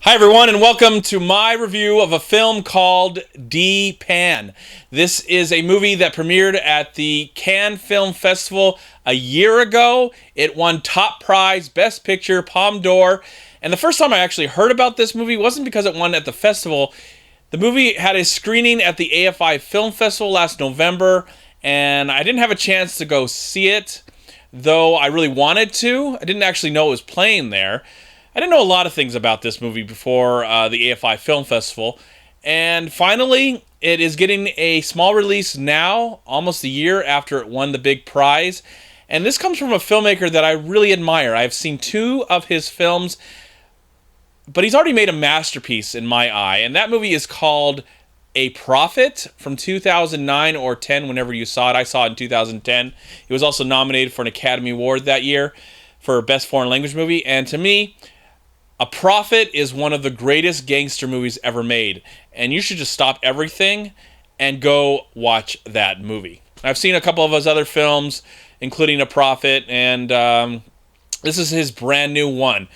Hi everyone, and welcome to my review of a film called Dheepan. This is a movie that premiered at the Cannes Film Festival a year ago. It won top prize, Best Picture, Palme d'Or, and the first time I actually heard about this movie wasn't because it won at the festival. The movie had a screening at the AFI Film Festival last November, and I didn't have a chance to go see it, though I really wanted to. I didn't actually know it was playing there. I didn't know a lot of things about this movie before the AFI Film Festival, and finally, it is getting a small release now, almost a year after it won the big prize. And this comes from a filmmaker that I really admire. I've seen two of his films, but he's already made a masterpiece in my eye, and that movie is called A Prophet from 2009 or 10, whenever you saw it. I saw it in 2010. It was also nominated for an Academy Award that year for Best Foreign Language Movie, and to me, A Prophet is one of the greatest gangster movies ever made, and you should just stop everything and go watch that movie. I've seen a couple of his other films, including A Prophet, and this is his brand new one.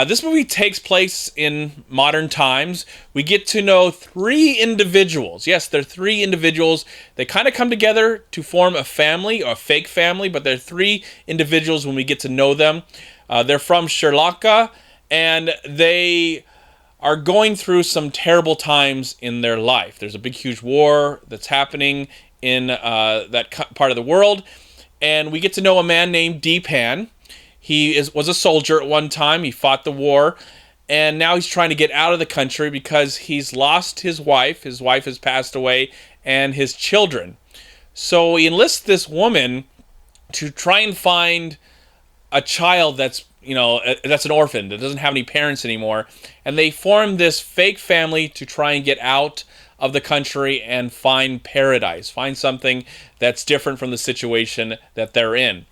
This movie takes place in modern times. We get to know three individuals. Yes, they're three individuals. They kind of come together to form a family, or a fake family, but they're three individuals when we get to know them. They're from Sri Lanka, and they are going through some terrible times in their life. There's a big, huge war that's happening in that part of the world, and we get to know a man named Dheepan. He was a soldier at one time. He fought the war, and now he's trying to get out of the country because he's lost his wife. His wife has passed away, and his children. So he enlists this woman to try and find a child that's an orphan, that doesn't have any parents anymore. And they form this fake family to try and get out of the country and find paradise, find something that's different from the situation that they're in.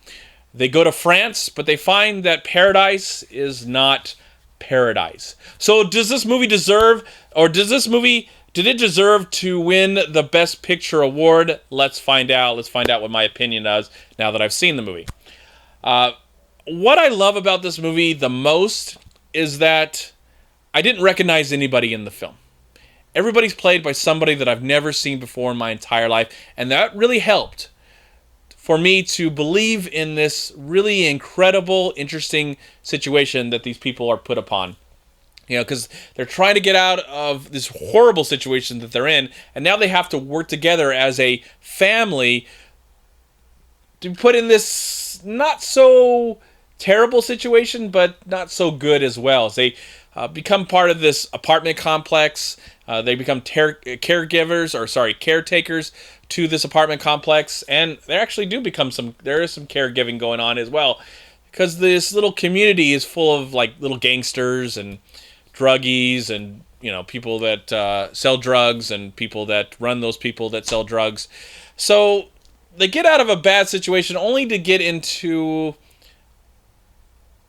They go to France, but they find that paradise is not paradise. So does this movie deserve, or did it deserve to win the Best Picture award? Let's find out. Let's find out what my opinion is now that I've seen the movie. What I love about this movie the most is that I didn't recognize anybody in the film. Everybody's played by somebody that I've never seen before in my entire life, and that really helped for me to believe in this really incredible, interesting situation that these people are put upon. Because they're trying to get out of this horrible situation that they're in, and now they have to work together as a family to put in this not so terrible situation, but not so good as well. As they become part of this apartment complex, they become caretakers to this apartment complex, and there actually there is some caregiving going on as well, because this little community is full of like little gangsters and druggies and people that sell drugs and people that run those people that sell drugs. So they get out of a bad situation only to get into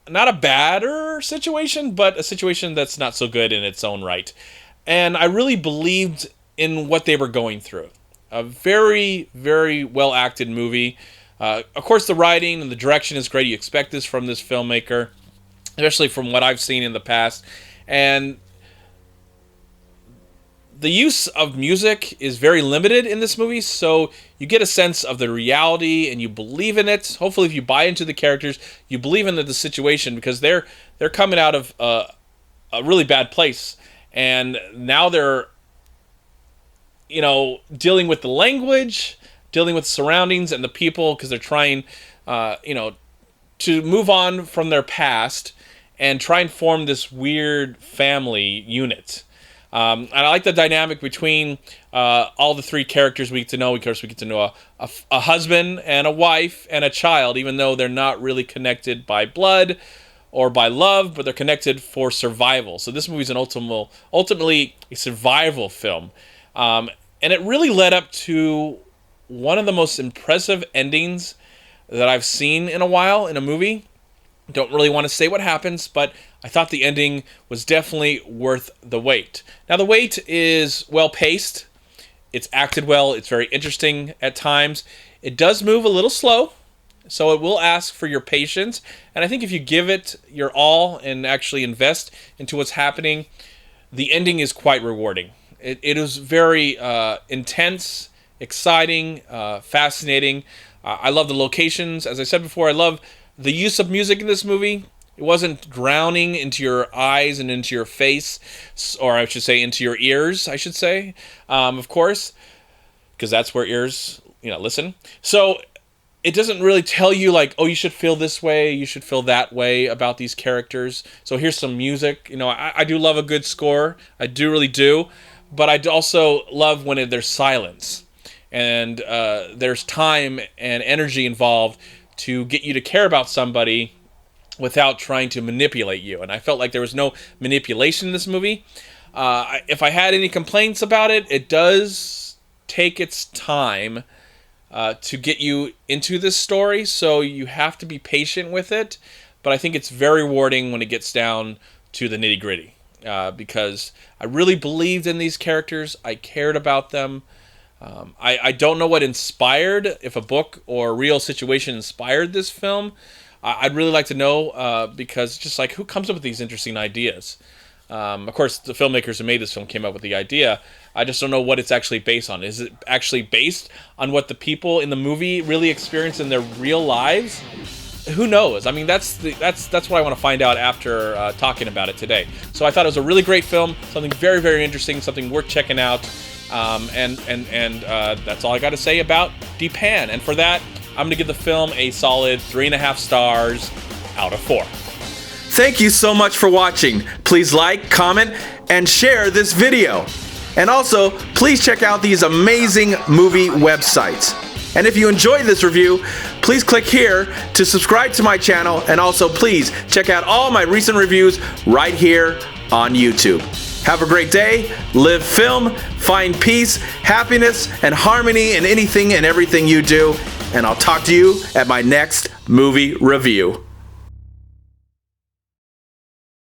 not a badder situation, but a situation that's not so good in its own right. And I really believed in what they were going through. A very, very well-acted movie. Of course, the writing and the direction is great. You expect this from this filmmaker, especially from what I've seen in the past. And the use of music is very limited in this movie, so you get a sense of the reality and you believe in it. Hopefully, if you buy into the characters, you believe in the situation, because they're coming out of a really bad place, and now they're dealing with the language, dealing with the surroundings and the people, because they're trying to move on from their past and try and form this weird family unit. And I like the dynamic between all the three characters we get to know. Of course, we get to know a husband and a wife and a child, even though they're not really connected by blood or by love, but they're connected for survival. So this movie is ultimately a survival film. And it really led up to one of the most impressive endings that I've seen in a while in a movie. Don't really want to say what happens, but I thought the ending was definitely worth the wait. Now, the wait is well-paced. It's acted well. It's very interesting at times. It does move a little slow. so it will ask for your patience. And I think if you give it your all and actually invest into what's happening, the ending is quite rewarding. It is very intense, exciting, fascinating. I love the locations. As I said before, I love the use of music in this movie. It wasn't drowning into your eyes and into your face, or I should say into your ears, I should say, of course, because that's where ears, listen. So it doesn't really tell you like, oh, you should feel this way, you should feel that way about these characters. So here's some music. I do love a good score. I do really do. But I also love when there's silence and there's time and energy involved to get you to care about somebody without trying to manipulate you. And I felt like there was no manipulation in this movie. If I had any complaints about it, it does take its time to get you into this story, so you have to be patient with it. But I think it's very rewarding when it gets down to the nitty-gritty, because I really believed in these characters. I cared about them. I don't know what inspired, if a book or a real situation inspired this film. I'd really like to know, because just like, who comes up with these interesting ideas? Of course, the filmmakers who made this film came up with the idea. I just don't know what it's actually based on. Is it actually based on what the people in the movie really experienced in their real lives? Who knows? I mean, that's what I want to find out after talking about it today. So I thought it was a really great film, something very, very interesting, something worth checking out. And that's all I got to say about Dheepan. And for that, I'm going to give the film a solid 3.5 stars out of 4. Thank you so much for watching. Please like, comment, and share this video. And also, please check out these amazing movie websites. And if you enjoyed this review, please click here to subscribe to my channel. And also, please check out all my recent reviews right here on YouTube. Have a great day, live film, find peace, happiness, and harmony in anything and everything you do. And I'll talk to you at my next movie review.